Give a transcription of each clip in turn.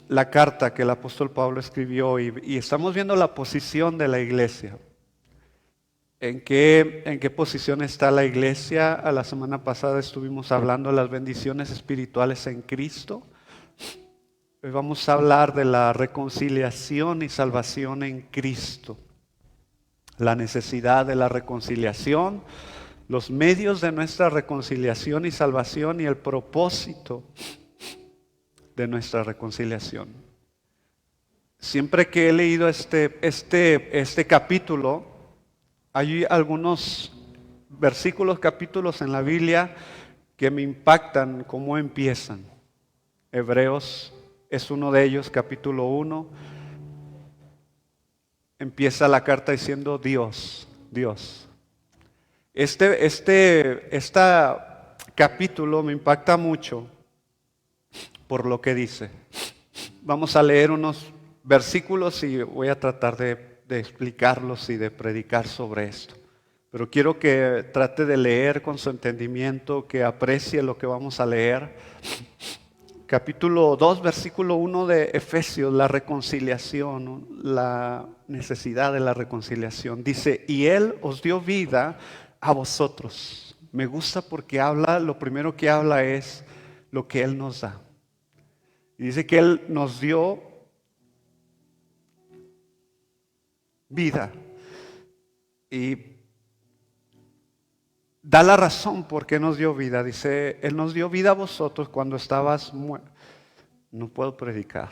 la carta que el apóstol Pablo escribió y estamos viendo la posición de la iglesia. ¿En qué posición está la iglesia? A la semana pasada estuvimos hablando de las bendiciones espirituales en Cristo. Hoy vamos a hablar de la reconciliación y salvación en Cristo. La necesidad de la reconciliación, los medios de nuestra reconciliación y salvación y el propósito de nuestra reconciliación. Siempre que he leído este capítulo, hay algunos versículos, capítulos en la Biblia que me impactan cómo empiezan. Hebreos es uno de ellos, capítulo 1. Empieza la carta diciendo Dios, Dios. Este capítulo me impacta mucho por lo que dice. Vamos a leer unos versículos y voy a tratar de explicarlos y de predicar sobre esto. Pero quiero que trate de leer con su entendimiento, que aprecie lo que vamos a leer. Capítulo 2, versículo 1 de Efesios, la reconciliación, ¿no? La necesidad de la reconciliación. Dice, y Él os dio vida a vosotros. Me gusta porque lo primero que habla es lo que Él nos da. Y dice que Él nos dio vida. Y da la razón por qué nos dio vida. Dice, Él nos dio vida a vosotros cuando estabas muertos. No puedo predicar.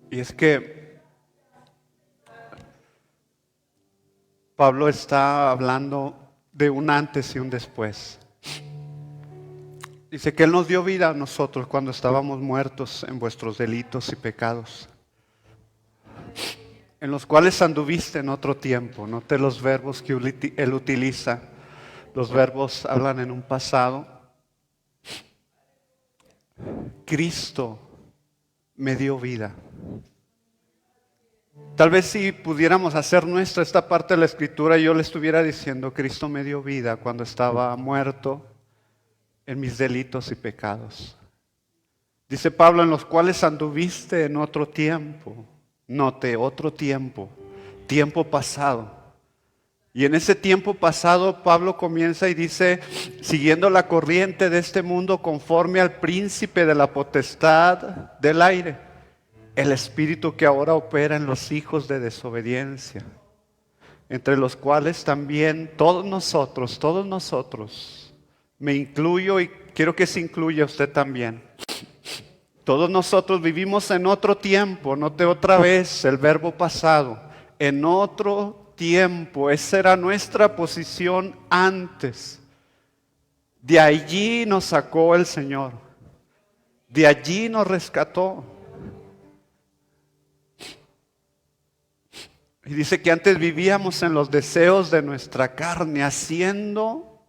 Y es que Pablo está hablando de un antes y un después. Dice que Él nos dio vida a nosotros cuando estábamos muertos en vuestros delitos y pecados, en los cuales anduviste en otro tiempo. Note los verbos que Él utiliza. Los verbos hablan en un pasado. Cristo me dio vida. Tal vez si pudiéramos hacer nuestra esta parte de la Escritura, yo le estuviera diciendo, Cristo me dio vida cuando estaba muerto en mis delitos y pecados. Dice Pablo, en los cuales anduviste en otro tiempo. Note, otro tiempo, tiempo pasado. Y en ese tiempo pasado Pablo comienza y dice, siguiendo la corriente de este mundo conforme al príncipe de la potestad del aire, el espíritu que ahora opera en los hijos de desobediencia, entre los cuales también todos nosotros, me incluyo y quiero que se incluya usted también. Todos nosotros vivimos en otro tiempo, note otra vez el verbo pasado, en otro tiempo, esa era nuestra posición antes. De allí nos sacó el Señor, de allí nos rescató. Y dice que antes vivíamos en los deseos de nuestra carne, haciendo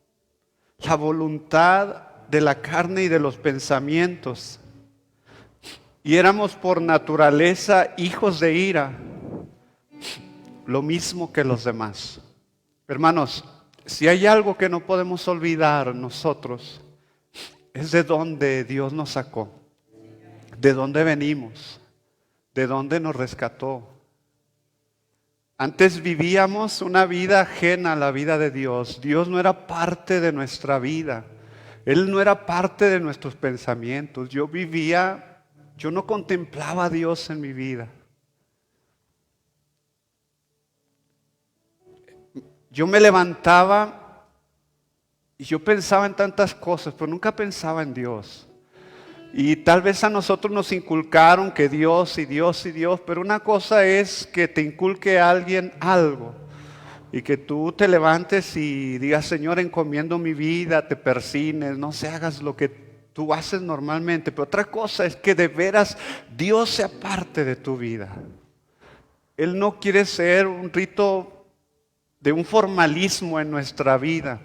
la voluntad de la carne y de los pensamientos. Y éramos por naturaleza hijos de ira, lo mismo que los demás. Hermanos, si hay algo que no podemos olvidar nosotros, es de dónde Dios nos sacó, de dónde venimos, de dónde nos rescató. Antes vivíamos una vida ajena a la vida de Dios. Dios no era parte de nuestra vida. Él no era parte de nuestros pensamientos. Yo no contemplaba a Dios en mi vida. Yo me levantaba y yo pensaba en tantas cosas, pero nunca pensaba en Dios. Y tal vez a nosotros nos inculcaron que Dios y Dios y Dios, pero una cosa es que te inculque a alguien algo y que tú te levantes y digas, Señor, encomiendo mi vida, te persines, no se hagas lo que tú haces normalmente. Pero otra cosa es que de veras Dios sea parte de tu vida. Él no quiere ser un rito de un formalismo en nuestra vida.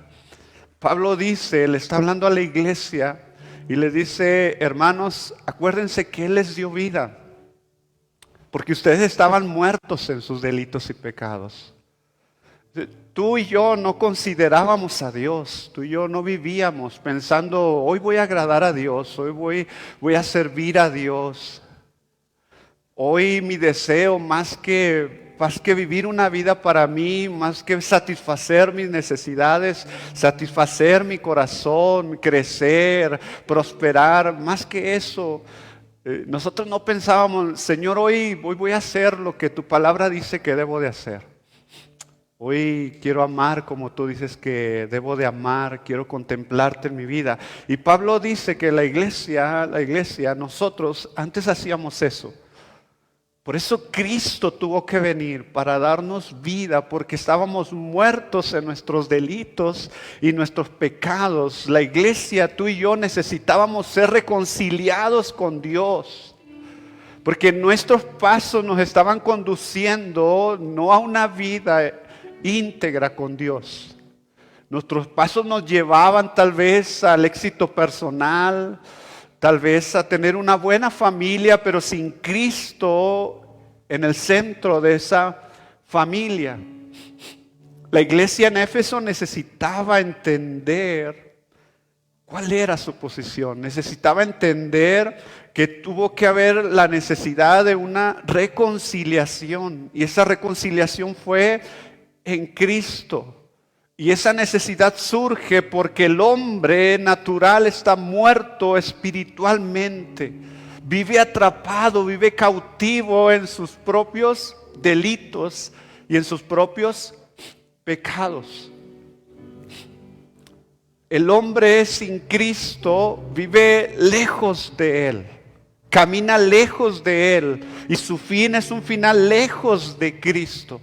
Pablo dice, él está hablando a la iglesia y le dice, hermanos, acuérdense que Él les dio vida, porque ustedes estaban muertos en sus delitos y pecados. Tú y yo no considerábamos a Dios, tú y yo no vivíamos pensando, hoy voy a agradar a Dios, hoy voy a servir a Dios. Hoy mi deseo, más que vivir una vida para mí, más que satisfacer mis necesidades, satisfacer mi corazón, crecer, prosperar, más que eso, nosotros no pensábamos, Señor, hoy voy a hacer lo que tu palabra dice que debo de hacer. Hoy quiero amar como tú dices que debo de amar, quiero contemplarte en mi vida. Y Pablo dice que la iglesia, nosotros antes hacíamos eso. Por eso Cristo tuvo que venir para darnos vida, porque estábamos muertos en nuestros delitos y nuestros pecados. La iglesia, tú y yo necesitábamos ser reconciliados con Dios, porque nuestros pasos nos estaban conduciendo no a una vida íntegra con Dios. Nuestros pasos nos llevaban tal vez al éxito personal, tal vez a tener una buena familia, pero sin Cristo en el centro de esa familia. La iglesia en Éfeso necesitaba entender cuál era su posición. Necesitaba entender que tuvo que haber la necesidad de una reconciliación. Y esa reconciliación fue en Cristo. Y esa necesidad surge porque el hombre natural está muerto espiritualmente. Vive atrapado, vive cautivo en sus propios delitos y en sus propios pecados. El hombre sin Cristo vive lejos de Él, camina lejos de Él y su fin es un final lejos de Cristo.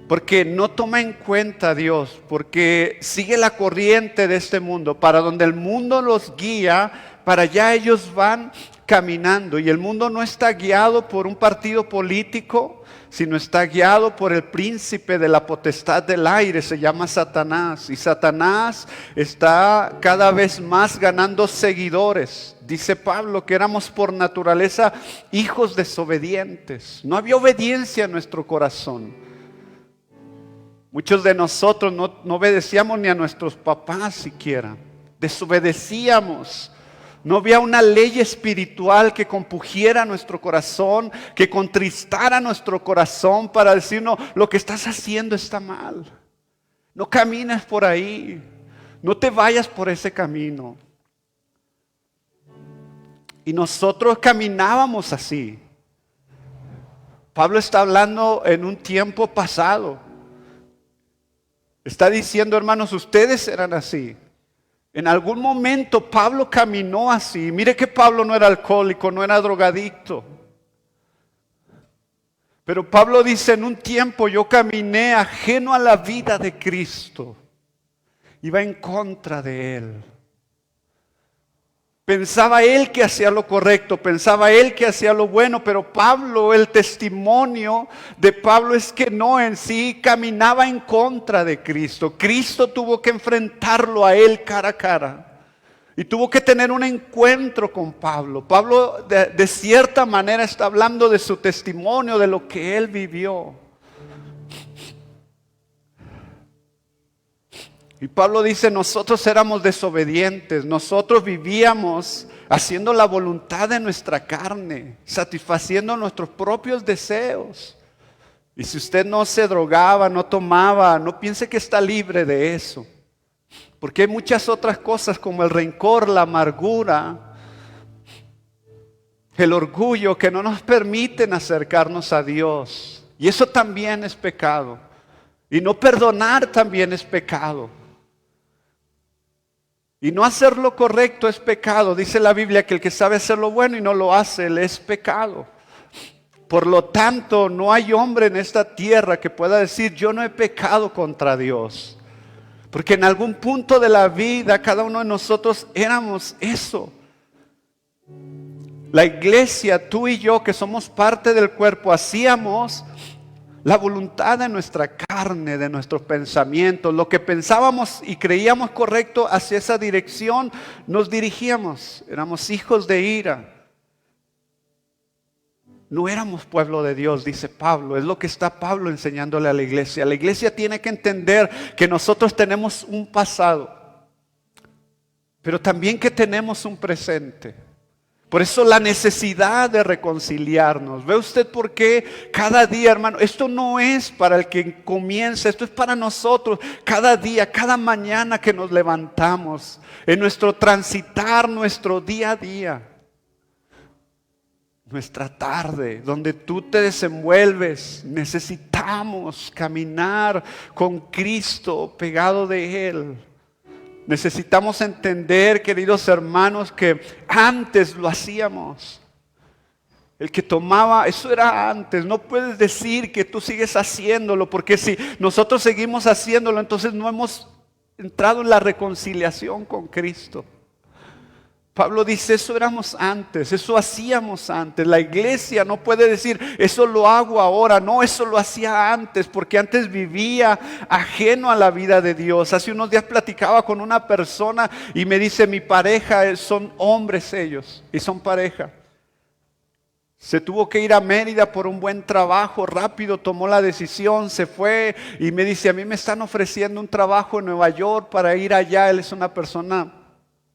Porque no toma en cuenta a Dios, porque sigue la corriente de este mundo. Para donde el mundo los guía, para allá ellos van caminando. Y el mundo no está guiado por un partido político, sino está guiado por el príncipe de la potestad del aire, se llama Satanás. Y Satanás está cada vez más ganando seguidores. Dice Pablo que éramos por naturaleza hijos desobedientes. No había obediencia en nuestro corazón. Muchos de nosotros no obedecíamos ni a nuestros papás siquiera. Desobedecíamos. No había una ley espiritual que compugiera nuestro corazón, que contristara nuestro corazón para decirnos, lo que estás haciendo está mal. No camines por ahí. No te vayas por ese camino. Y nosotros caminábamos así. Pablo está hablando en un tiempo pasado. Está diciendo, hermanos, ustedes eran así. En algún momento Pablo caminó así. Mire que Pablo no era alcohólico, no era drogadicto. Pero Pablo dice, en un tiempo yo caminé ajeno a la vida de Cristo. Iba en contra de Él. Pensaba él que hacía lo correcto, pensaba él que hacía lo bueno, pero Pablo, el testimonio de Pablo es que no, en sí caminaba en contra de Cristo. Cristo tuvo que enfrentarlo a él cara a cara y tuvo que tener un encuentro con Pablo. Pablo de cierta manera está hablando de su testimonio, de lo que él vivió. Y Pablo dice, nosotros éramos desobedientes, nosotros vivíamos haciendo la voluntad de nuestra carne, satisfaciendo nuestros propios deseos. Y si usted no se drogaba, no tomaba, no piense que está libre de eso. Porque hay muchas otras cosas como el rencor, la amargura, el orgullo que no nos permiten acercarnos a Dios. Y eso también es pecado. Y no perdonar también es pecado. Y no hacer lo correcto es pecado. Dice la Biblia que el que sabe hacer lo bueno y no lo hace, él es pecado. Por lo tanto, no hay hombre en esta tierra que pueda decir, yo no he pecado contra Dios. Porque en algún punto de la vida, cada uno de nosotros éramos eso. La iglesia, tú y yo, que somos parte del cuerpo, hacíamos la voluntad de nuestra carne, de nuestros pensamientos, lo que pensábamos y creíamos correcto, hacia esa dirección nos dirigíamos. Éramos hijos de ira. No éramos pueblo de Dios, dice Pablo. Es lo que está Pablo enseñándole a la iglesia. La iglesia tiene que entender que nosotros tenemos un pasado, pero también que tenemos un presente. Por eso la necesidad de reconciliarnos. ¿Ve usted por qué cada día, hermano? Esto no es para el que comienza, esto es para nosotros. Cada día, cada mañana que nos levantamos, en nuestro transitar, nuestro día a día, nuestra tarde, donde tú te desenvuelves, necesitamos caminar con Cristo pegado de Él. Necesitamos entender, queridos hermanos, que antes lo hacíamos. El que tomaba, eso era antes. No puedes decir que tú sigues haciéndolo, porque si nosotros seguimos haciéndolo, entonces no hemos entrado en la reconciliación con Cristo. Pablo dice, eso éramos antes, eso hacíamos antes. La iglesia no puede decir, eso lo hago ahora. No, eso lo hacía antes, porque antes vivía ajeno a la vida de Dios. Hace unos días platicaba con una persona y me dice, mi pareja, son hombres ellos, y son pareja. Se tuvo que ir a Mérida por un buen trabajo, rápido tomó la decisión, se fue y me dice, a mí me están ofreciendo un trabajo en Nueva York para ir allá. Él es una persona,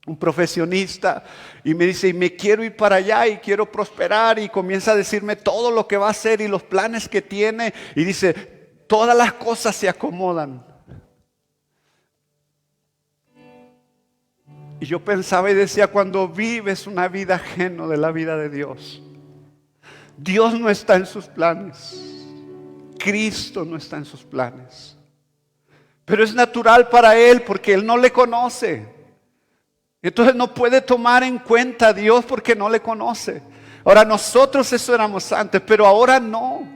un profesionista, y me dice, y me quiero ir para allá y quiero prosperar, y comienza a decirme todo lo que va a hacer y los planes que tiene, y dice, todas las cosas se acomodan. Y yo pensaba y decía, cuando vives una vida ajeno de la vida de Dios, Dios no está en sus planes, Cristo no está en sus planes, pero es natural para Él porque Él no le conoce. Entonces no puede tomar en cuenta a Dios porque no le conoce. Ahora nosotros eso éramos antes, pero ahora no.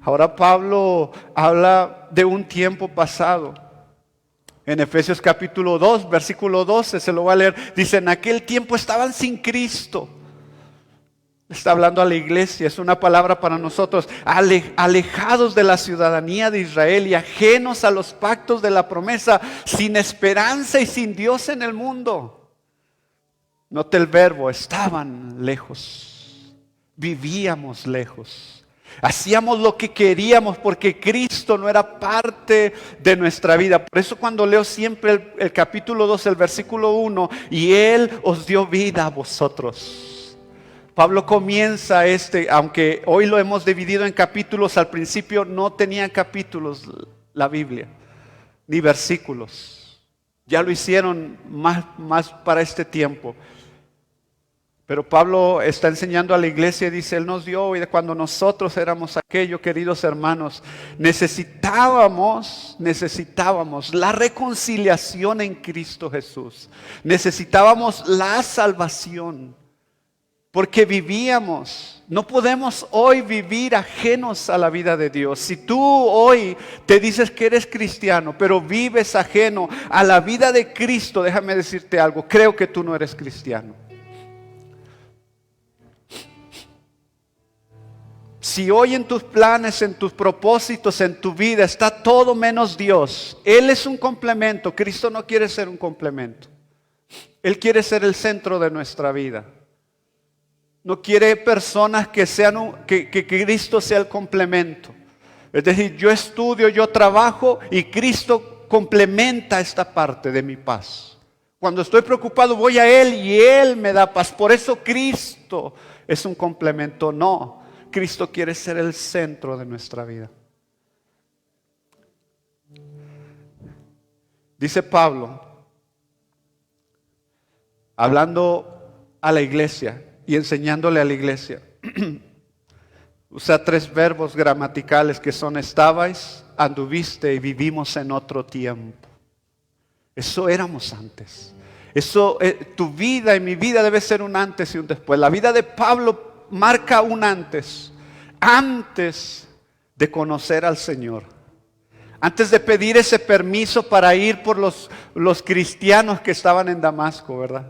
Ahora Pablo habla de un tiempo pasado. En Efesios capítulo 2, versículo 12, se lo voy a leer. Dice, en aquel tiempo estaban sin Cristo. Está hablando a la iglesia, es una palabra para nosotros, alejados de la ciudadanía de Israel y ajenos a los pactos de la promesa, sin esperanza y sin Dios en el mundo. Note el verbo, estaban lejos, vivíamos lejos, hacíamos lo que queríamos porque Cristo no era parte de nuestra vida. Por eso cuando leo siempre el capítulo 2, el versículo 1, y Él os dio vida a vosotros. Pablo comienza aunque hoy lo hemos dividido en capítulos, al principio no tenía capítulos la Biblia, ni versículos. Ya lo hicieron más para este tiempo. Pero Pablo está enseñando a la iglesia y dice, Él nos dio, y cuando nosotros éramos aquello, queridos hermanos, necesitábamos la reconciliación en Cristo Jesús. Necesitábamos la salvación, porque vivíamos. No podemos hoy vivir ajenos a la vida de Dios. Si tú hoy te dices que eres cristiano, pero vives ajeno a la vida de Cristo, déjame decirte algo, creo que tú no eres cristiano. Si hoy en tus planes, en tus propósitos, en tu vida está todo menos Dios, Él es un complemento. Cristo no quiere ser un complemento. Él quiere ser el centro de nuestra vida. No quiere personas que Cristo sea el complemento. Es decir, yo estudio, yo trabajo y Cristo complementa esta parte de mi paz. Cuando estoy preocupado voy a Él y Él me da paz. Por eso Cristo es un complemento. No, Cristo quiere ser el centro de nuestra vida. Dice Pablo, hablando a la iglesia y enseñándole a la iglesia, usa 3 verbos gramaticales que son estabais, anduviste y vivimos en otro tiempo. Eso éramos antes. Eso, tu vida y mi vida debe ser un antes y un después. La vida de Pablo marca un antes de conocer al Señor. Antes de pedir ese permiso para ir por los cristianos que estaban en Damasco, ¿verdad?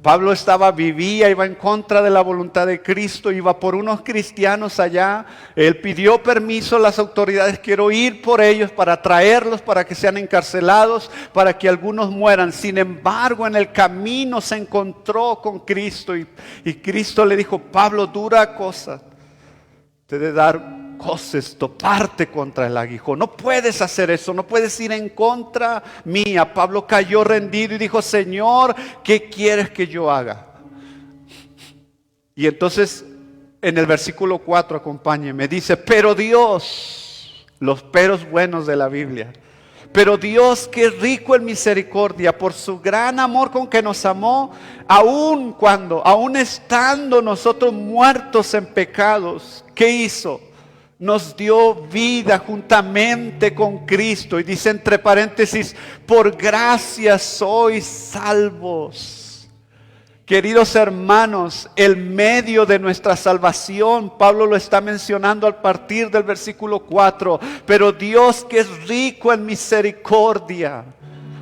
Pablo vivía, iba en contra de la voluntad de Cristo, iba por unos cristianos allá. Él pidió permiso a las autoridades, quiero ir por ellos para traerlos, para que sean encarcelados, para que algunos mueran. Sin embargo, en el camino se encontró con Cristo y Cristo le dijo, Pablo, dura cosa te de dar coces, toparte contra el aguijón. No puedes hacer eso, no puedes ir en contra mía. Pablo cayó rendido y dijo, Señor, ¿qué quieres que yo haga? Y entonces en el versículo 4, acompáñeme, dice, pero Dios, los peros buenos de la Biblia, pero Dios, que es rico en misericordia, por su gran amor con que nos amó, aun estando nosotros muertos en pecados, ¿qué hizo? Nos dio vida juntamente con Cristo. Y dice entre paréntesis, por gracia sois salvos. Queridos hermanos, el medio de nuestra salvación, Pablo lo está mencionando al partir del versículo 4. Pero Dios, que es rico en misericordia,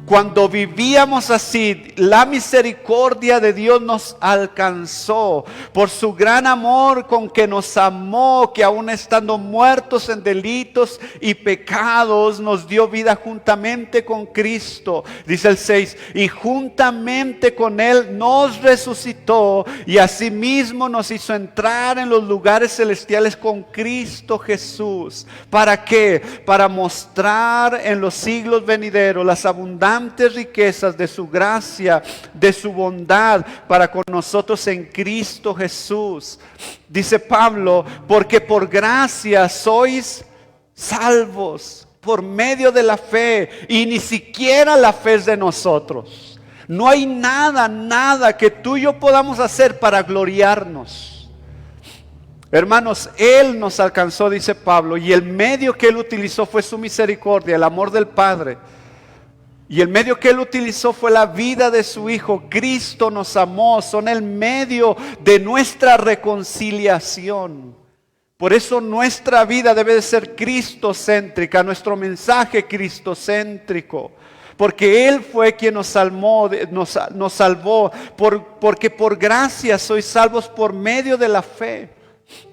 cuando vivíamos así, la misericordia de Dios nos alcanzó por su gran amor con que nos amó, que aún estando muertos en delitos y pecados, nos dio vida juntamente con Cristo. Dice el 6, y juntamente con Él nos resucitó y asimismo nos hizo entrar en los lugares celestiales con Cristo Jesús. ¿Para qué? Para mostrar en los siglos venideros las abundantes riquezas de su gracia, de su bondad para con nosotros en Cristo Jesús. Dice Pablo, porque por gracia sois salvos por medio de la fe, y ni siquiera la fe es de nosotros. No hay nada que tú y yo podamos hacer para gloriarnos. Hermanos, Él nos alcanzó, dice Pablo, y el medio que Él utilizó fue su misericordia, el amor del Padre. Y el medio que Él utilizó fue la vida de su Hijo. Cristo nos amó, son el medio de nuestra reconciliación. Por eso nuestra vida debe de ser cristocéntrica, nuestro mensaje cristocéntrico. Porque Él fue quien nos salvó, porque por gracia sois salvos por medio de la fe.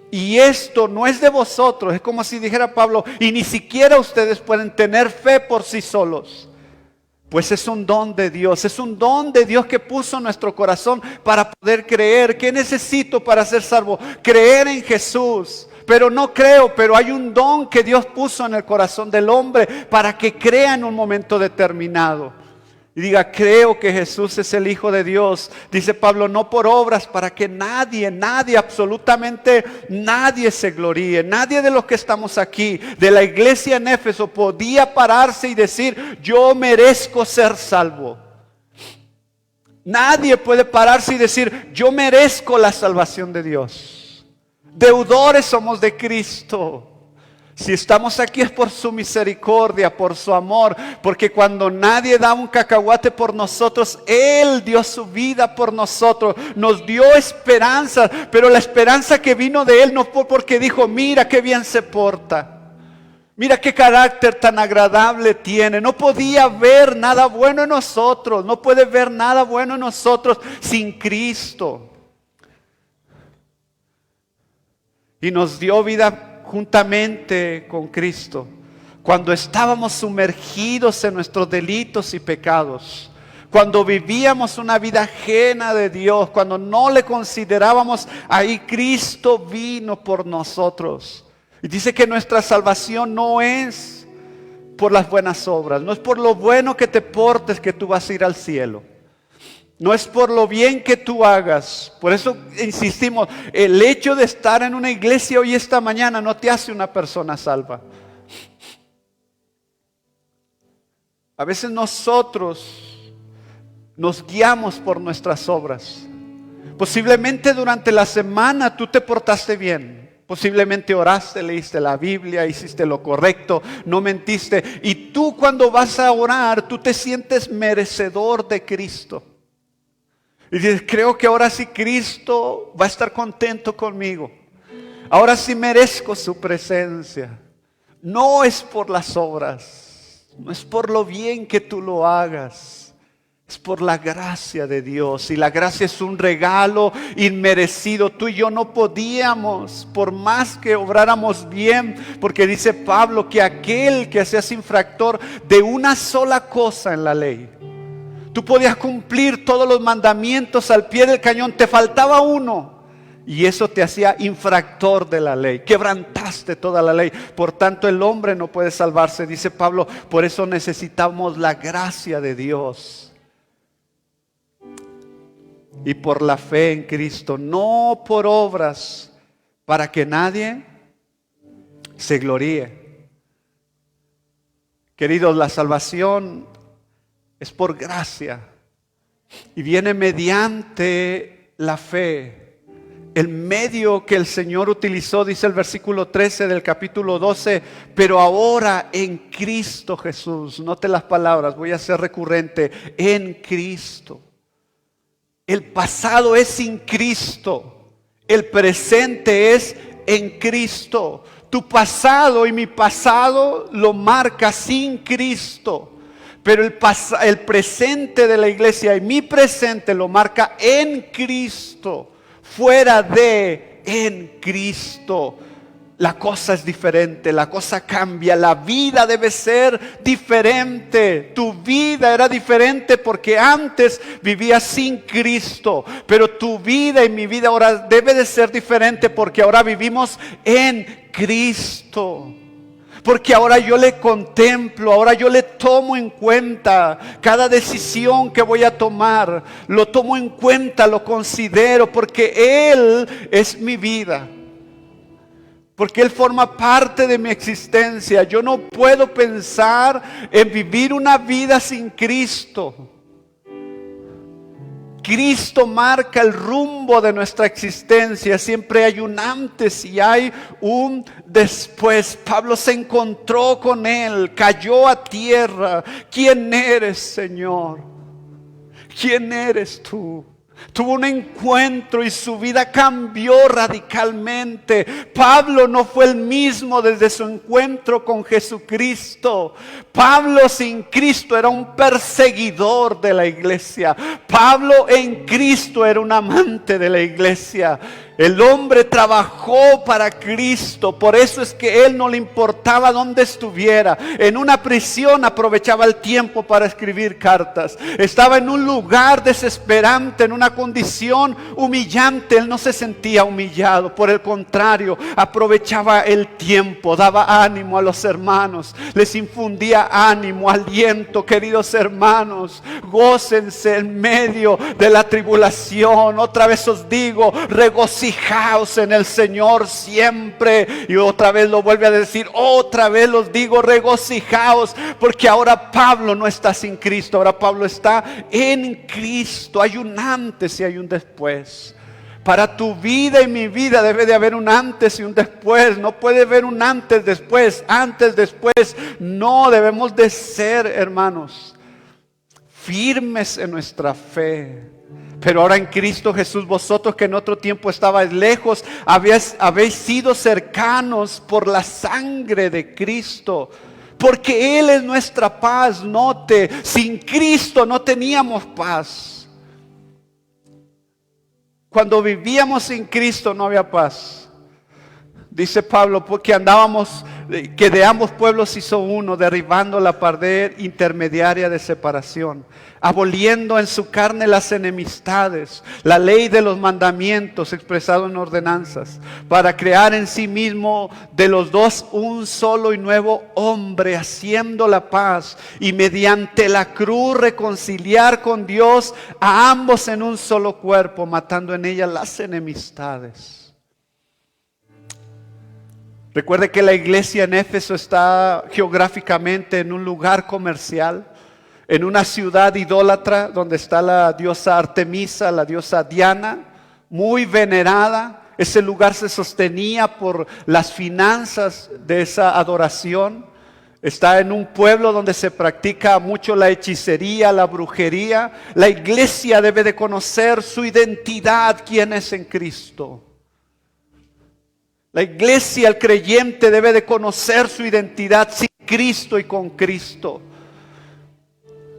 Y esto no es de vosotros, es como si dijera Pablo, y ni siquiera ustedes pueden tener fe por sí solos. Pues es un don de Dios, es un don de Dios que puso en nuestro corazón para poder creer. ¿Qué necesito para ser salvo? Creer en Jesús. Pero no creo, pero hay un don que Dios puso en el corazón del hombre para que crea en un momento determinado. Y diga, creo que Jesús es el Hijo de Dios. Dice Pablo, no por obras, para que nadie, absolutamente nadie se gloríe. Nadie de los que estamos aquí, de la iglesia en Éfeso, podía pararse y decir, yo merezco ser salvo. Nadie puede pararse y decir, yo merezco la salvación de Dios. Deudores somos de Cristo. Si estamos aquí es por su misericordia, por su amor, porque cuando nadie da un cacahuate por nosotros, Él dio su vida por nosotros, nos dio esperanza, pero la esperanza que vino de Él no fue porque dijo, mira qué bien se porta, mira qué carácter tan agradable tiene. No podía ver nada bueno en nosotros, no puede ver nada bueno en nosotros sin Cristo. Y nos dio vida juntamente con Cristo, cuando estábamos sumergidos en nuestros delitos y pecados, cuando vivíamos una vida ajena de Dios, cuando no le considerábamos, ahí Cristo vino por nosotros. Y dice que nuestra salvación no es por las buenas obras, no es por lo bueno que te portes que tú vas a ir al cielo. No es por lo bien que tú hagas. Por eso insistimos, el hecho de estar en una iglesia hoy esta mañana no te hace una persona salva. A veces nosotros nos guiamos por nuestras obras. Posiblemente durante la semana tú te portaste bien. Posiblemente oraste, leíste la Biblia, hiciste lo correcto, no mentiste. Y tú cuando vas a orar, tú te sientes merecedor de Cristo. Y dices, creo que ahora sí Cristo va a estar contento conmigo. Ahora sí merezco su presencia. No es por las obras, no es por lo bien que tú lo hagas. Es por la gracia de Dios. Y la gracia es un regalo inmerecido. Tú y yo no podíamos, por más que obráramos bien, porque dice Pablo que aquel que seas infractor de una sola cosa en la ley, tú podías cumplir todos los mandamientos al pie del cañón, te faltaba uno y eso te hacía infractor de la ley, quebrantaste toda la ley. Por tanto el hombre no puede salvarse, dice Pablo, por eso necesitamos la gracia de Dios y por la fe en Cristo, no por obras, para que nadie se gloríe. Queridos, la salvación es por gracia y viene mediante la fe. El medio que el Señor utilizó, dice el versículo 13 del capítulo 12, pero ahora en Cristo Jesús. Note las palabras, voy a ser recurrente, en Cristo. El pasado es sin Cristo, el presente es en Cristo. Tu pasado y mi pasado lo marca sin Cristo. Pero el presente de la iglesia y mi presente lo marca en Cristo. Fuera de, en Cristo. La cosa es diferente, la cosa cambia, la vida debe ser diferente. Tu vida era diferente porque antes vivías sin Cristo. Pero tu vida y mi vida ahora debe de ser diferente porque ahora vivimos en Cristo. Porque ahora yo le contemplo, ahora yo le tomo en cuenta cada decisión que voy a tomar. Lo tomo en cuenta, lo considero porque Él es mi vida. Porque Él forma parte de mi existencia. Yo no puedo pensar en vivir una vida sin Cristo. Cristo marca el rumbo de nuestra existencia. Siempre hay un antes y hay un después. Pablo se encontró con Él, cayó a tierra. ¿Quién eres, Señor? ¿Quién eres tú? Tuvo un encuentro y su vida cambió radicalmente. Pablo no fue el mismo desde su encuentro con Jesucristo. Pablo sin Cristo era un perseguidor de la iglesia. Pablo en Cristo era un amante de la iglesia. El hombre trabajó para Cristo, por eso es que él no le importaba dónde estuviera. En una prisión aprovechaba el tiempo para escribir cartas. Estaba en un lugar desesperante, en una condición humillante. Él no se sentía humillado, por el contrario, aprovechaba el tiempo, daba ánimo a los hermanos, les infundía ánimo, aliento. Queridos hermanos, gócense en medio de la tribulación. Otra vez os digo, regocijaos en el Señor siempre. Y otra vez lo vuelve a decir, otra vez los digo, regocijaos, porque ahora Pablo no está sin Cristo, ahora Pablo está en Cristo. Hay un antes y hay un después. Para tu vida y mi vida debe de haber un antes y un después. No puede haber un antes, después, antes, después. No, debemos de ser, hermanos, firmes en nuestra fe. Pero ahora en Cristo Jesús, vosotros que en otro tiempo estabais lejos, habéis sido cercanos por la sangre de Cristo. Porque Él es nuestra paz. Note, sin Cristo no teníamos paz. Cuando vivíamos sin Cristo no había paz. Dice Pablo, porque andábamos, que de ambos pueblos hizo uno, derribando la pared intermediaria de separación, aboliendo en su carne las enemistades, la ley de los mandamientos expresado en ordenanzas, para crear en sí mismo de los dos un solo y nuevo hombre, haciendo la paz, y mediante la cruz reconciliar con Dios a ambos en un solo cuerpo, matando en ella las enemistades. Recuerde que la iglesia en Éfeso está geográficamente en un lugar comercial, en una ciudad idólatra donde está la diosa Artemisa, la diosa Diana, muy venerada. Ese lugar se sostenía por las finanzas de esa adoración. Está en un pueblo donde se practica mucho la hechicería, la brujería. La iglesia debe de conocer su identidad, quién es en Cristo. La iglesia, el creyente, debe de conocer su identidad sin Cristo y con Cristo.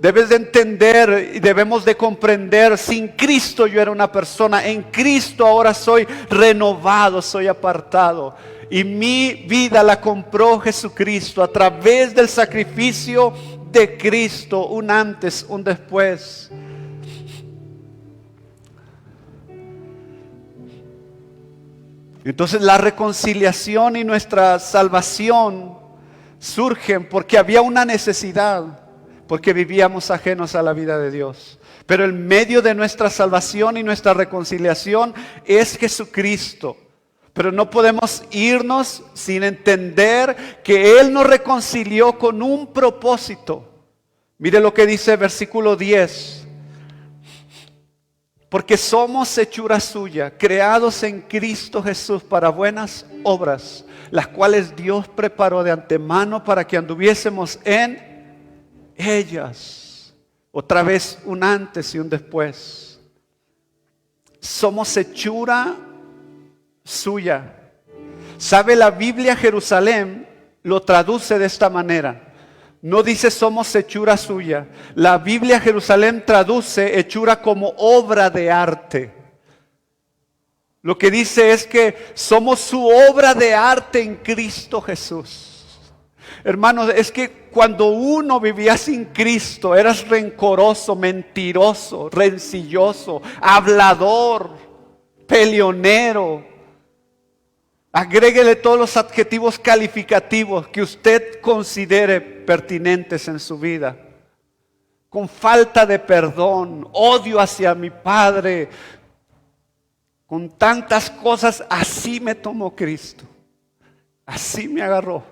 Debes de entender y debemos de comprender, sin Cristo yo era una persona, en Cristo ahora soy renovado, soy apartado. Y mi vida la compró Jesucristo a través del sacrificio de Cristo, un antes, un después. Entonces la reconciliación y nuestra salvación surgen porque había una necesidad, porque vivíamos ajenos a la vida de Dios. Pero el medio de nuestra salvación y nuestra reconciliación es Jesucristo. Pero no podemos irnos sin entender que Él nos reconcilió con un propósito. Mire lo que dice el versículo 10. Porque somos hechura suya, creados en Cristo Jesús para buenas obras, las cuales Dios preparó de antemano para que anduviésemos en ellas. Otra vez un antes y un después. Somos hechura suya. ¿Sabe? La Biblia Jerusalén lo traduce de esta manera. No dice somos hechura suya. La Biblia Jerusalén traduce hechura como obra de arte. Lo que dice es que somos su obra de arte en Cristo Jesús. Hermanos, es que cuando uno vivía sin Cristo, eras rencoroso, mentiroso, rencilloso, hablador, peleonero. Agréguele todos los adjetivos calificativos que usted considere pertinentes en su vida. Con falta de perdón, odio hacia mi padre, con tantas cosas, así me tomó Cristo. Así me agarró.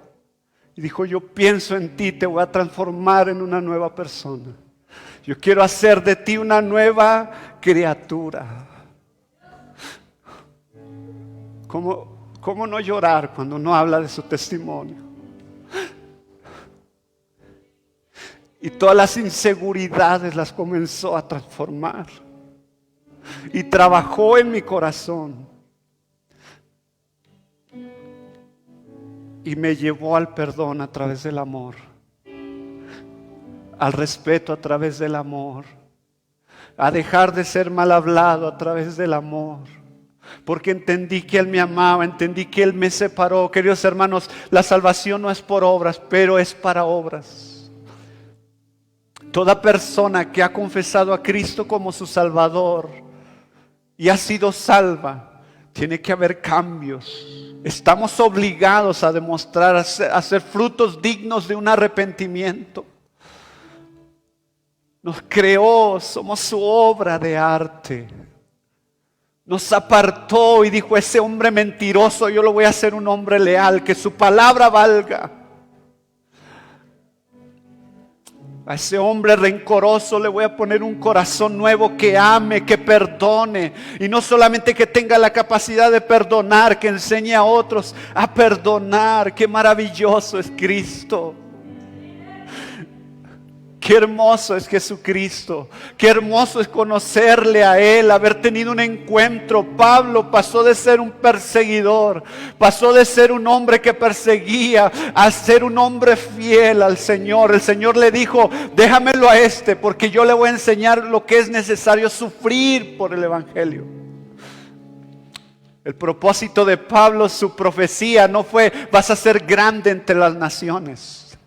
Y dijo, yo pienso en ti, te voy a transformar en una nueva persona. Yo quiero hacer de ti una nueva criatura. ¿Cómo no llorar cuando uno habla de su testimonio? Y todas las inseguridades las comenzó a transformar. Y trabajó en mi corazón. Y me llevó al perdón a través del amor. Al respeto a través del amor. A dejar de ser mal hablado a través del amor. Porque entendí que Él me amaba, entendí que Él me separó. Queridos hermanos, la salvación no es por obras, pero es para obras. Toda persona que ha confesado a Cristo como su Salvador y ha sido salva, tiene que haber cambios. Estamos obligados a demostrar, a hacer frutos dignos de un arrepentimiento. Nos creó, somos su obra de arte. Nos apartó y dijo, ese hombre mentiroso, yo lo voy a hacer un hombre leal, que su palabra valga. A ese hombre rencoroso le voy a poner un corazón nuevo que ame, que perdone. Y no solamente que tenga la capacidad de perdonar, que enseñe a otros a perdonar. Qué maravilloso es Cristo. Qué hermoso es Jesucristo, qué hermoso es conocerle a Él, haber tenido un encuentro. Pablo pasó de ser un perseguidor, pasó de ser un hombre que perseguía a ser un hombre fiel al Señor. El Señor le dijo, déjamelo a este porque yo le voy a enseñar lo que es necesario sufrir por el Evangelio. El propósito de Pablo, su profecía no fue vas a ser grande entre las naciones.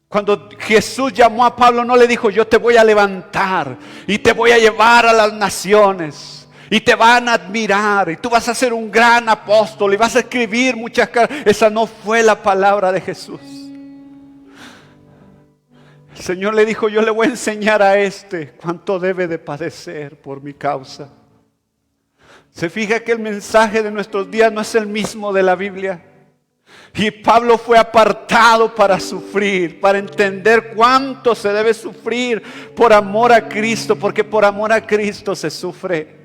Cuando Jesús llamó a Pablo no le dijo yo te voy a levantar y te voy a llevar a las naciones y te van a admirar y tú vas a ser un gran apóstol y vas a escribir muchas cartas. Esa no fue la palabra de Jesús. El Señor le dijo yo le voy a enseñar a cuánto debe de padecer por mi causa. Se fija que el mensaje de nuestros días no es el mismo de la Biblia. Y Pablo fue apartado para sufrir, para entender cuánto se debe sufrir por amor a Cristo, porque por amor a Cristo se sufre.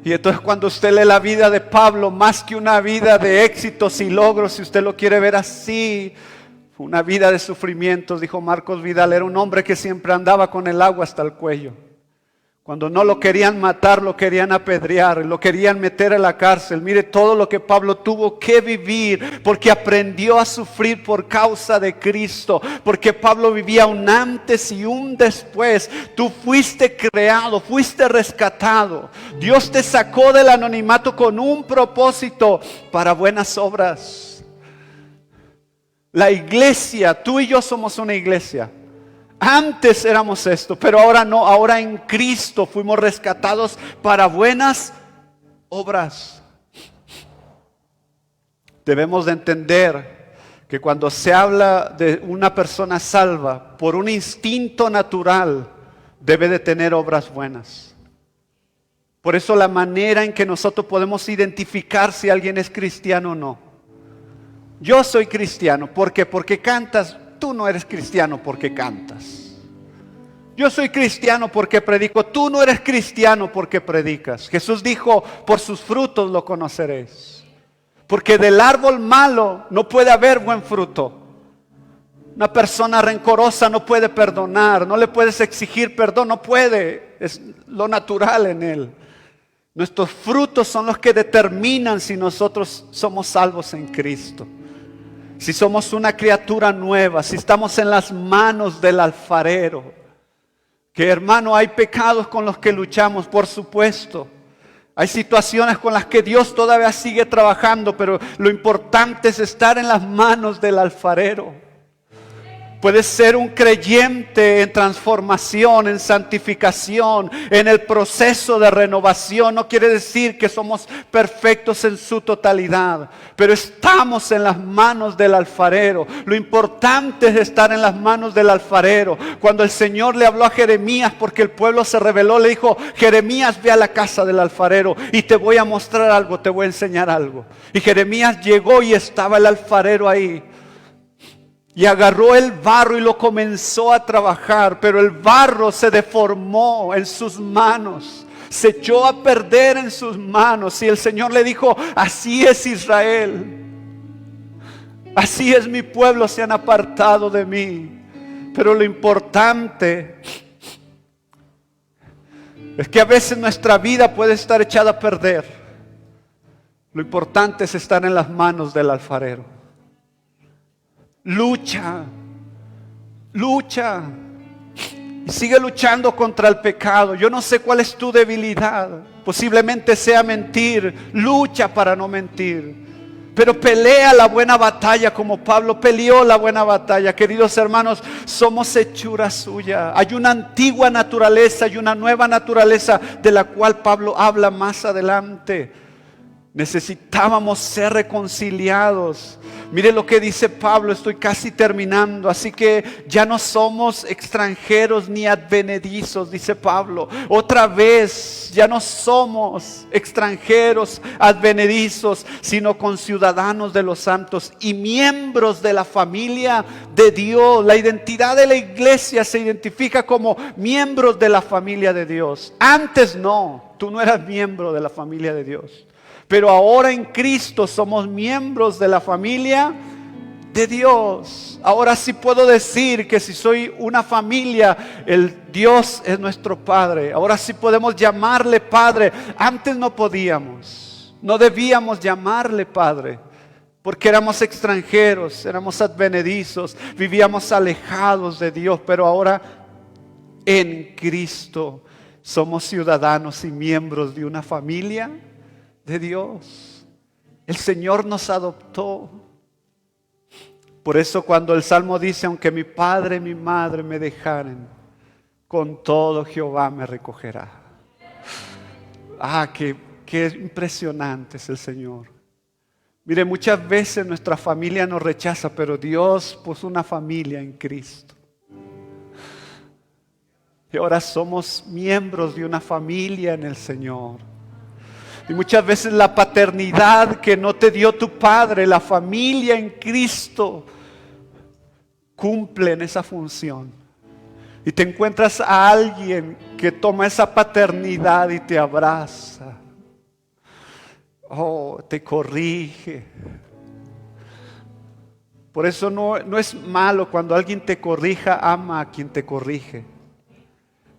Y entonces cuando usted lee la vida de Pablo, más que una vida de éxitos y logros, si usted lo quiere ver así, una vida de sufrimientos, dijo Marcos Vidal, era un hombre que siempre andaba con el agua hasta el cuello. Cuando no lo querían matar, lo querían apedrear, lo querían meter a la cárcel. Mire todo lo que Pablo tuvo que vivir porque aprendió a sufrir por causa de Cristo. Porque Pablo vivía un antes y un después. Tú fuiste creado, fuiste rescatado. Dios te sacó del anonimato con un propósito para buenas obras. La iglesia, tú y yo somos una iglesia. Antes éramos esto, pero ahora no, ahora en Cristo fuimos rescatados para buenas obras. Debemos de entender que cuando se habla de una persona salva, por un instinto natural, debe de tener obras buenas. Por eso la manera en que nosotros podemos identificar si alguien es cristiano o no. Yo soy cristiano, ¿por qué? Porque cantas. Tú no eres cristiano porque cantas. Yo soy cristiano porque predico. Tú no eres cristiano porque predicas. Jesús dijo, por sus frutos lo conoceréis. Porque del árbol malo no puede haber buen fruto. Una persona rencorosa no puede perdonar. No le puedes exigir perdón, no puede. Es lo natural en él. Nuestros frutos son los que determinan si nosotros somos salvos en Cristo. Si somos una criatura nueva, si estamos en las manos del alfarero. Que hermano, hay pecados con los que luchamos, por supuesto. Hay situaciones con las que Dios todavía sigue trabajando, pero lo importante es estar en las manos del alfarero. Puedes ser un creyente en transformación, en santificación, en el proceso de renovación. No quiere decir que somos perfectos en su totalidad, pero estamos en las manos del alfarero. Lo importante es estar en las manos del alfarero. Cuando el Señor le habló a Jeremías porque el pueblo se rebeló, le dijo, Jeremías, ve a la casa del alfarero y te voy a mostrar algo, te voy a enseñar algo. Y Jeremías llegó y estaba el alfarero ahí. Y agarró el barro y lo comenzó a trabajar, pero el barro se deformó en sus manos, se echó a perder en sus manos. Y el Señor le dijo, así es Israel, así es mi pueblo, se han apartado de mí. Pero lo importante es que a veces nuestra vida puede estar echada a perder. Lo importante es estar en las manos del alfarero. Lucha, lucha y sigue luchando contra el pecado. Yo no sé cuál es tu debilidad, posiblemente sea mentir. Lucha para no mentir, pero pelea la buena batalla como Pablo peleó la buena batalla. Queridos hermanos, somos hechura suya. Hay una antigua naturaleza y una nueva naturaleza de la cual Pablo habla más adelante. Necesitábamos ser reconciliados. Mire lo que dice Pablo, estoy casi terminando. Así que ya no somos extranjeros ni advenedizos, dice Pablo. Otra vez, ya no somos extranjeros, advenedizos, sino conciudadanos de los santos y miembros de la familia de Dios. La identidad de la iglesia se identifica como miembros de la familia de Dios. Antes no, tú no eras miembro de la familia de Dios. Pero ahora en Cristo somos miembros de la familia de Dios. Ahora sí puedo decir que si soy una familia, el Dios es nuestro Padre. Ahora sí podemos llamarle Padre. Antes no podíamos, no debíamos llamarle Padre, porque éramos extranjeros, éramos advenedizos, vivíamos alejados de Dios. Pero ahora en Cristo somos ciudadanos y miembros de una familia de Dios. El Señor nos adoptó. Por eso cuando el Salmo dice, aunque mi padre y mi madre me dejaren, con todo Jehová me recogerá. Qué impresionante es el Señor. Mire, muchas veces nuestra familia nos rechaza, pero Dios puso una familia en Cristo. Y ahora somos miembros de una familia en el Señor. Y muchas veces la paternidad que no te dio tu padre, la familia en Cristo, cumplen esa función. Y te encuentras a alguien que toma esa paternidad y te abraza. Te corrige. Por eso no es malo cuando alguien te corrija. Ama a quien te corrige.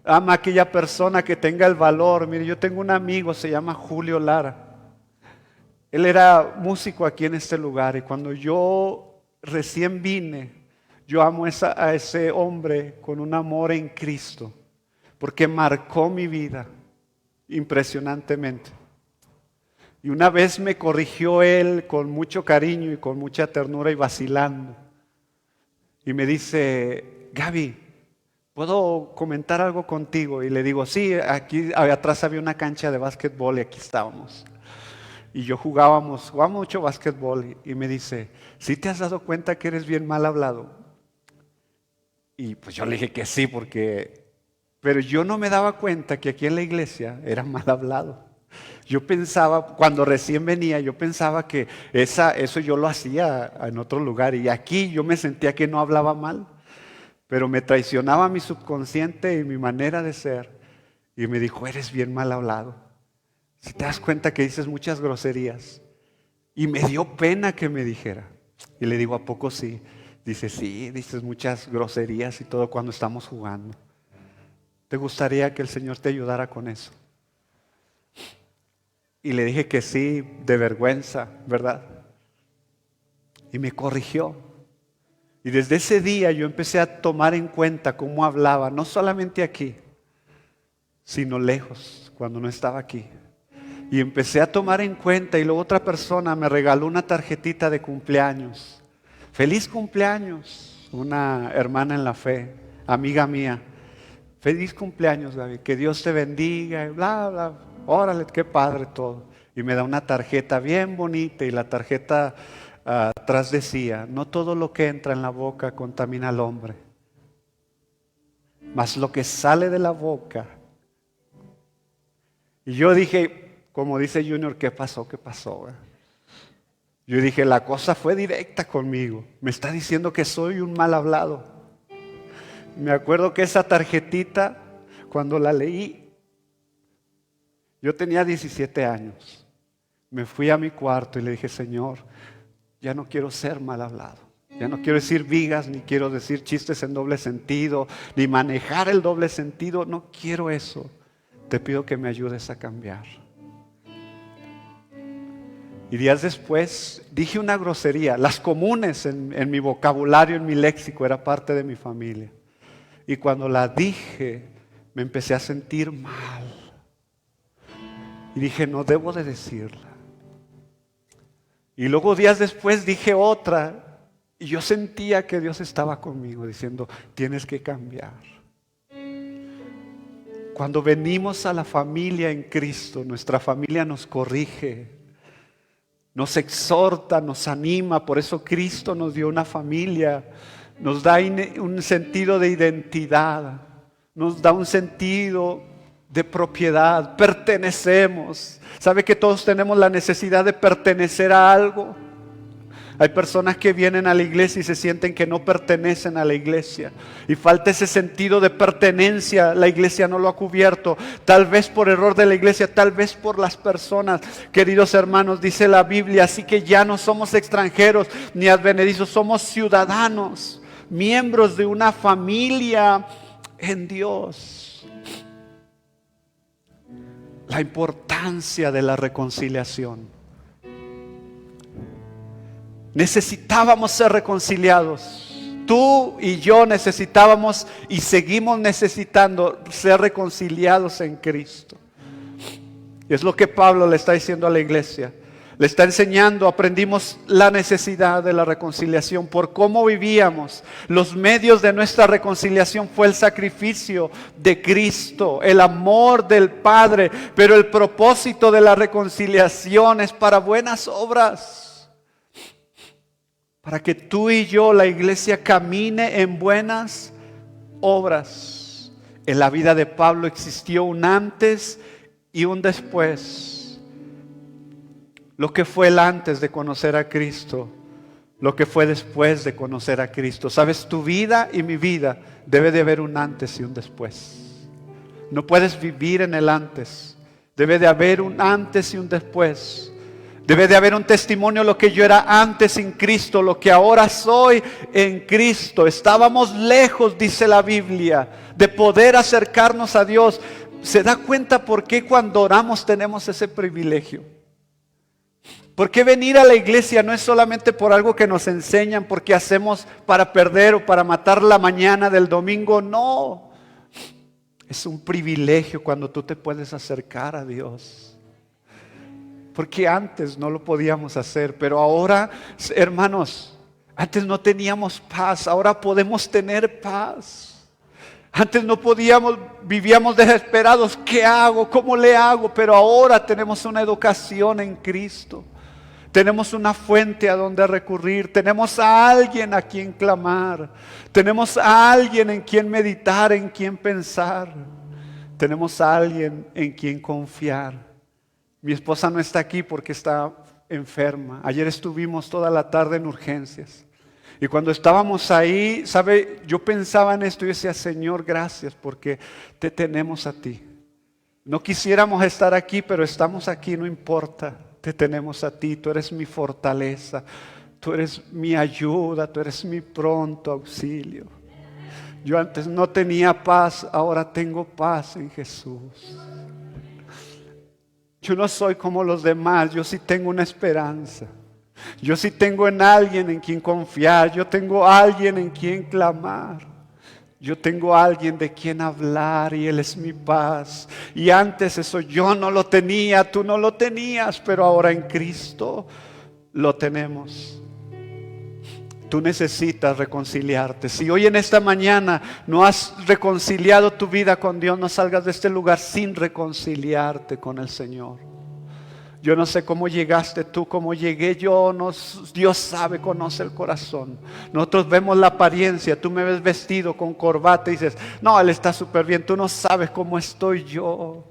Ama a aquella persona que tenga el valor. Mire, yo tengo un amigo, se llama Julio Lara. Él era músico aquí en este lugar. Y cuando yo recién vine, yo amo a ese hombre con un amor en Cristo. Porque marcó mi vida impresionantemente. Y una vez me corrigió él con mucho cariño y con mucha ternura y vacilando. Y me dice, Gaby, ¿puedo comentar algo contigo? Y le digo, sí, aquí atrás había una cancha de básquetbol y aquí estábamos. Y yo jugábamos mucho básquetbol. Y me dice, ¿sí te has dado cuenta que eres bien mal hablado? Y pues yo le dije que sí, pero yo no me daba cuenta que aquí en la iglesia era mal hablado. Yo pensaba, cuando recién venía, yo pensaba que eso yo lo hacía en otro lugar. Y aquí yo me sentía que no hablaba mal. Pero me traicionaba mi subconsciente y mi manera de ser. Y me dijo, eres bien mal hablado. Si te das cuenta que dices muchas groserías. Y me dio pena que me dijera. Y le digo, ¿a poco sí? Dice, sí, dices muchas groserías y todo cuando estamos jugando. ¿Te gustaría que el Señor te ayudara con eso? Y le dije que sí, de vergüenza, ¿verdad? Y me corrigió. Y desde ese día yo empecé a tomar en cuenta cómo hablaba, no solamente aquí, sino lejos, cuando no estaba aquí. Y empecé a tomar en cuenta y luego otra persona me regaló una tarjetita de cumpleaños. ¡Feliz cumpleaños! Una hermana en la fe, amiga mía. ¡Feliz cumpleaños, Gaby! Que Dios te bendiga y bla, bla. Órale, qué padre todo. Y me da una tarjeta bien bonita y la tarjeta atrás decía, no todo lo que entra en la boca contamina al hombre, mas lo que sale de la boca. Y yo dije, como dice Junior, ¿qué pasó? ¿Qué pasó? Yo dije, la cosa fue directa conmigo. Me está diciendo que soy un mal hablado. Me acuerdo que esa tarjetita, cuando la leí, yo tenía 17 años. Me fui a mi cuarto y le dije, Señor, ya no quiero ser mal hablado. Ya no quiero decir vigas, ni quiero decir chistes en doble sentido, ni manejar el doble sentido. No quiero eso. Te pido que me ayudes a cambiar. Y días después dije una grosería, las comunes en mi vocabulario, en mi léxico, era parte de mi familia. Y cuando la dije, me empecé a sentir mal. Y dije, no debo de decirla. Y luego días después dije otra. Y yo sentía que Dios estaba conmigo diciendo, tienes que cambiar. Cuando venimos a la familia en Cristo, nuestra familia nos corrige, nos exhorta, nos anima. Por eso Cristo nos dio una familia. Nos da un sentido de identidad. Nos da un sentido de propiedad, pertenecemos. ¿Sabe que todos tenemos la necesidad de pertenecer a algo? Hay personas que vienen a la iglesia y se sienten que no pertenecen a la iglesia. Y falta ese sentido de pertenencia. La iglesia no lo ha cubierto. Tal vez por error de la iglesia, tal vez por las personas. Queridos hermanos, dice la Biblia, así que ya no somos extranjeros ni advenedizos, somos ciudadanos, miembros de una familia en Dios. La importancia de la reconciliación. Necesitábamos ser reconciliados. Tú y yo necesitábamos y seguimos necesitando ser reconciliados en Cristo. Y es lo que Pablo le está diciendo a la iglesia. Le está enseñando, aprendimos la necesidad de la reconciliación por cómo vivíamos. Los medios de nuestra reconciliación fue el sacrificio de Cristo, el amor del Padre, pero el propósito de la reconciliación es para buenas obras. Para que tú y yo, la iglesia, camine en buenas obras. En la vida de Pablo existió un antes y un después. Lo que fue el antes de conocer a Cristo, lo que fue después de conocer a Cristo. Sabes, tu vida y mi vida debe de haber un antes y un después. No puedes vivir en el antes. Debe de haber un antes y un después. Debe de haber un testimonio de lo que yo era antes sin Cristo, lo que ahora soy en Cristo. Estábamos lejos, dice la Biblia, de poder acercarnos a Dios. ¿Se da cuenta por qué cuando oramos tenemos ese privilegio? ¿Por qué venir a la iglesia no es solamente por algo que nos enseñan, porque hacemos para perder o para matar la mañana del domingo? No, es un privilegio cuando tú te puedes acercar a Dios. Porque antes no lo podíamos hacer, pero ahora, hermanos, antes no teníamos paz, ahora podemos tener paz. Antes no podíamos, vivíamos desesperados, ¿qué hago? ¿Cómo le hago? Pero ahora tenemos una educación en Cristo. Tenemos una fuente a donde recurrir. Tenemos a alguien a quien clamar. Tenemos a alguien en quien meditar, en quien pensar. Tenemos a alguien en quien confiar. Mi esposa no está aquí porque está enferma. Ayer estuvimos toda la tarde en urgencias. Y cuando estábamos ahí, ¿sabe? Yo pensaba en esto y decía, Señor, gracias porque te tenemos a ti. No quisiéramos estar aquí, pero estamos aquí, no importa. Te tenemos a ti, tú eres mi fortaleza, tú eres mi ayuda, tú eres mi pronto auxilio. Yo antes no tenía paz, ahora tengo paz en Jesús. Yo no soy como los demás, yo sí tengo una esperanza. Yo sí tengo en alguien en quien confiar, yo tengo a alguien en quien clamar. Yo tengo a alguien de quien hablar y Él es mi paz. Y antes eso yo no lo tenía, tú no lo tenías, pero ahora en Cristo lo tenemos. Tú necesitas reconciliarte. Si hoy en esta mañana no has reconciliado tu vida con Dios, no salgas de este lugar sin reconciliarte con el Señor. Yo no sé cómo llegaste tú, cómo llegué yo, Dios sabe, conoce el corazón. Nosotros vemos la apariencia, tú me ves vestido con corbata y dices, no, Él está súper bien, tú no sabes cómo estoy yo.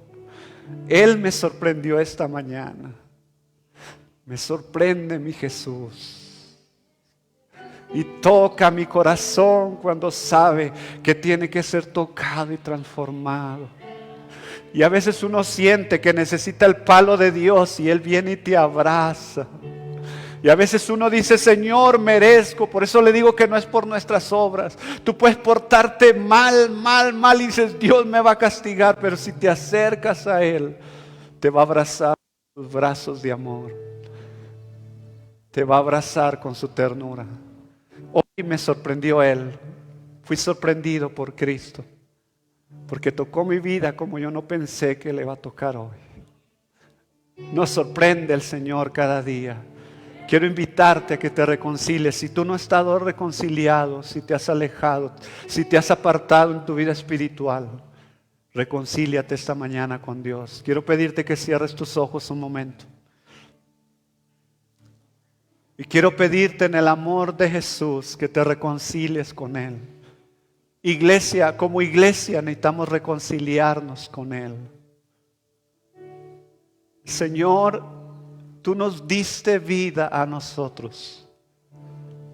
Él me sorprendió esta mañana. Me sorprende mi Jesús. Y toca mi corazón cuando sabe que tiene que ser tocado y transformado. Y a veces uno siente que necesita el palo de Dios y Él viene y te abraza. Y a veces uno dice, Señor, merezco. Por eso le digo que no es por nuestras obras. Tú puedes portarte mal y dices, Dios me va a castigar. Pero si te acercas a Él, te va a abrazar con sus brazos de amor. Te va a abrazar con su ternura. Hoy me sorprendió Él. Fui sorprendido por Cristo. Porque tocó mi vida como yo no pensé que le va a tocar hoy. Nos sorprende el Señor cada día. Quiero invitarte a que te reconcilies. Si tú no has estado reconciliado, si te has alejado, si te has apartado en tu vida espiritual, reconcíliate esta mañana con Dios. Quiero pedirte que cierres tus ojos un momento. Y quiero pedirte en el amor de Jesús que te reconcilies con Él. Iglesia, como iglesia necesitamos reconciliarnos con Él. Señor, tú nos diste vida a nosotros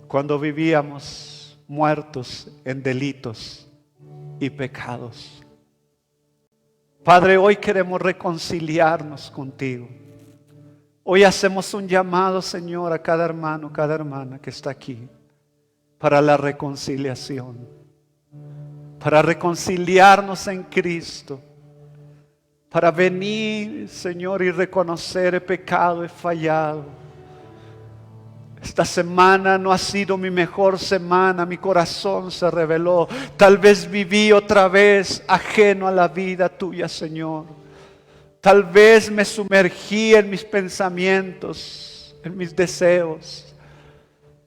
cuando vivíamos muertos en delitos y pecados. Padre, hoy queremos reconciliarnos contigo. Hoy hacemos un llamado, Señor, a cada hermano, cada hermana que está aquí para la reconciliación. Para reconciliarnos en Cristo, para venir, Señor, y reconocer he pecado, he fallado, Esta semana no ha sido mi mejor semana, mi corazón se rebeló. Tal vez viví otra vez ajeno a la vida tuya, Señor. Tal vez me sumergí en mis pensamientos, en mis deseos.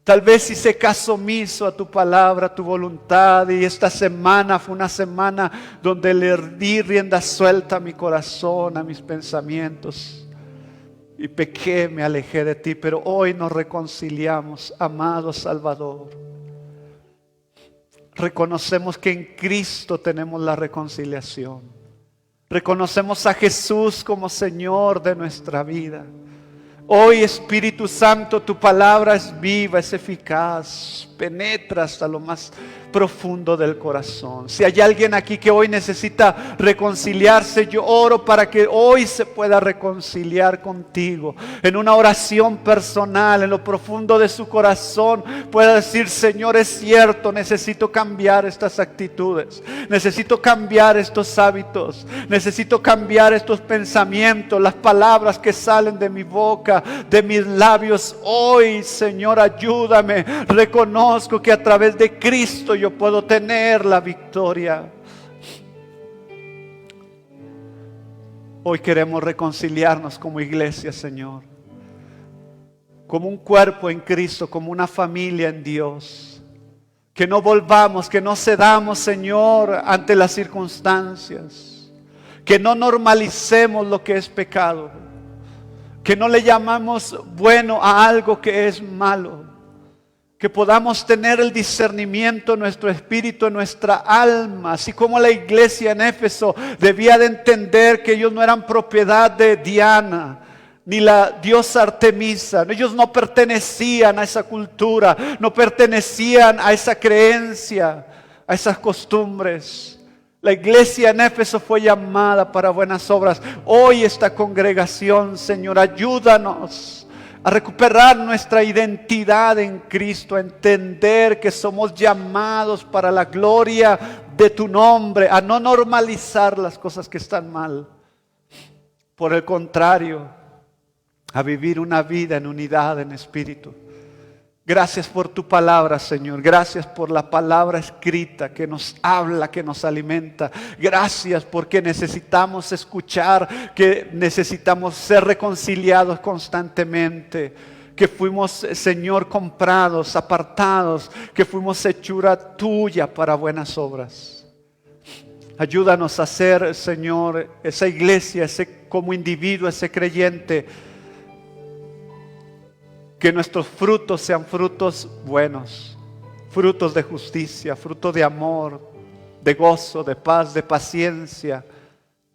Tal vez hice caso omiso a tu palabra, a tu voluntad, y esta semana fue una semana donde le di rienda suelta a mi corazón, a mis pensamientos, y pequé, me alejé de ti. Pero hoy nos reconciliamos, amado Salvador. Reconocemos que en Cristo tenemos la reconciliación. Reconocemos a Jesús como Señor de nuestra vida. Hoy, Espíritu Santo, tu palabra es viva, es eficaz, penetra hasta lo más profundo del corazón. Si hay alguien aquí que hoy necesita reconciliarse, yo oro para que hoy se pueda reconciliar contigo. En una oración personal, en lo profundo de su corazón, pueda decir: Señor, es cierto, necesito cambiar estas actitudes, necesito cambiar estos hábitos, necesito cambiar estos pensamientos, las palabras que salen de mi boca, de mis labios. Hoy, Señor, ayúdame. Reconozco que a través de Cristo yo puedo tener la victoria. Hoy queremos reconciliarnos como iglesia, Señor, como un cuerpo en Cristo, como una familia en Dios. Que no volvamos, que no cedamos, Señor, ante las circunstancias. Que no normalicemos lo que es pecado. Que no le llamamos bueno a algo que es malo. Que podamos tener el discernimiento en nuestro espíritu, en nuestra alma. Así como la iglesia en Éfeso debía de entender que ellos no eran propiedad de Diana, ni la diosa Artemisa. Ellos no pertenecían a esa cultura, no pertenecían a esa creencia, a esas costumbres. La iglesia en Éfeso fue llamada para buenas obras. Hoy esta congregación, Señor, ayúdanos a recuperar nuestra identidad en Cristo, a entender que somos llamados para la gloria de tu nombre, a no normalizar las cosas que están mal. Por el contrario, a vivir una vida en unidad en espíritu. Gracias por tu palabra, Señor. Gracias por la palabra escrita que nos habla, que nos alimenta. Gracias porque necesitamos escuchar, que necesitamos ser reconciliados constantemente. Que fuimos, Señor, comprados, apartados, que fuimos hechura tuya para buenas obras. Ayúdanos a ser, Señor, esa iglesia, como individuo, ese creyente. Que nuestros frutos sean frutos buenos, frutos de justicia, frutos de amor, de gozo, de paz, de paciencia,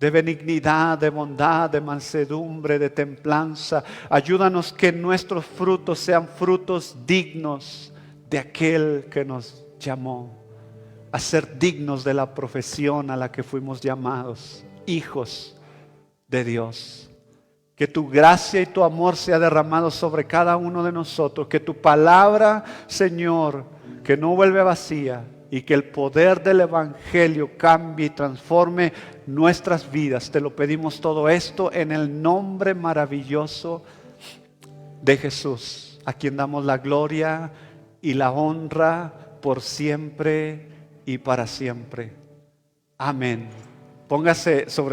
de benignidad, de bondad, de mansedumbre, de templanza. Ayúdanos que nuestros frutos sean frutos dignos de aquel que nos llamó, a ser dignos de la profesión a la que fuimos llamados, hijos de Dios. Que tu gracia y tu amor sea derramado sobre cada uno de nosotros. Que tu palabra, Señor, que no vuelve vacía, y que el poder del Evangelio cambie y transforme nuestras vidas. Te lo pedimos todo esto en el nombre maravilloso de Jesús, a quien damos la gloria y la honra por siempre y para siempre. Amén. Póngase sobre